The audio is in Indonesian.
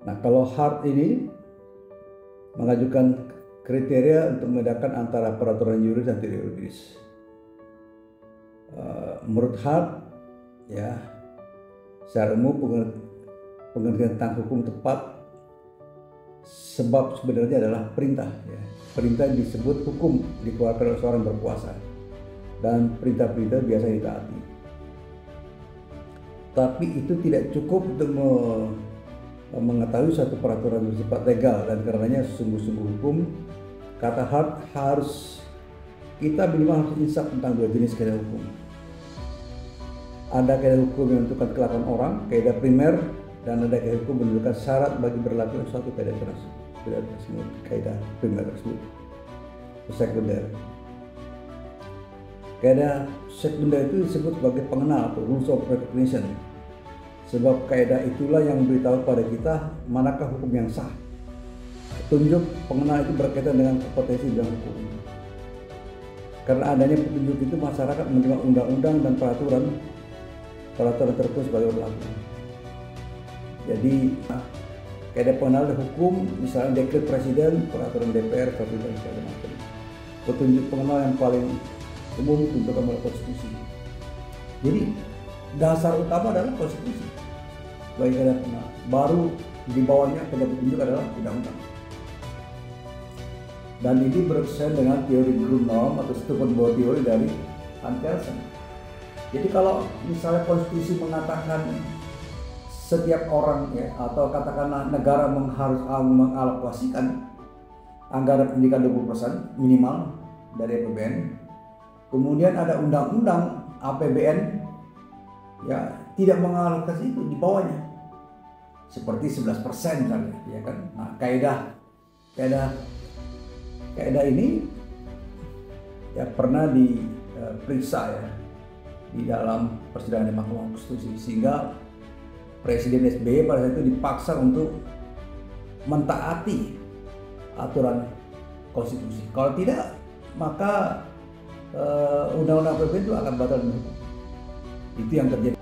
Nah, kalau HART ini mengajukan kriteria untuk membedakan antara peraturan yuridis dan tidak yuridis. Menurut HART, ya, secara umum pengertian tentang hukum tepat sebab sebenarnya adalah perintah. Ya. Perintah disebut hukum dikeluarkan oleh seorang berkuasa dan perintah-perintah biasa ditaati. Tapi itu tidak cukup untuk mengetahui suatu peraturan bersifat legal, dan karenanya sungguh-sungguh hukum, kata HART, kita minimal harus insaf tentang dua jenis kaidah hukum. Ada kaidah hukum yang menentukan kelakuan orang, kaidah primer, dan ada kaidah hukum menentukan syarat bagi berlaku suatu kaidah tersebut, kaidah primer tersebut, sekunder. Kaidah sekunder itu disebut sebagai pengenal atau rules of recognition. Sebab kaidah itulah yang memberitahu pada kita manakah hukum yang sah. Petunjuk pengenal itu berkaitan dengan kompetensi bidang hukum. Karena adanya petunjuk itu, masyarakat menerima undang-undang dan peraturan tertentu sebagai berlaku. Jadi kaidah pengenal hukum, misalnya dekret presiden, peraturan DPR, peraturan segala macam. Petunjuk pengenal yang paling umum ditentukan oleh konstitusi. Jadi dasar utama adalah konstitusi sebagai kaidah pengenal. Baru di bawahnya kaidah petunjuk adalah undang-undang. Dan ini berkaitan dengan teori ground norm atau Stephen Bow teori dari Hans Kelsen. Jadi kalau misalnya konstitusi mengatakan setiap orang, ya, atau katakanlah negara harus mengalokasikan anggaran pendidikan 20% minimal dari APBN. Kemudian ada undang-undang APBN, ya, tidak mengalokasi itu di bawahnya, seperti 11% misalnya, ya kan. Nah, kaidah ini ya pernah diperiksa, ya, di dalam persidangan di Mahkamah Konstitusi, sehingga Presiden SBY pada saat itu dipaksa untuk mentaati aturan konstitusi. Kalau tidak, maka undang-undang APBN itu akan batal demi hukum. Itu yang terjadi.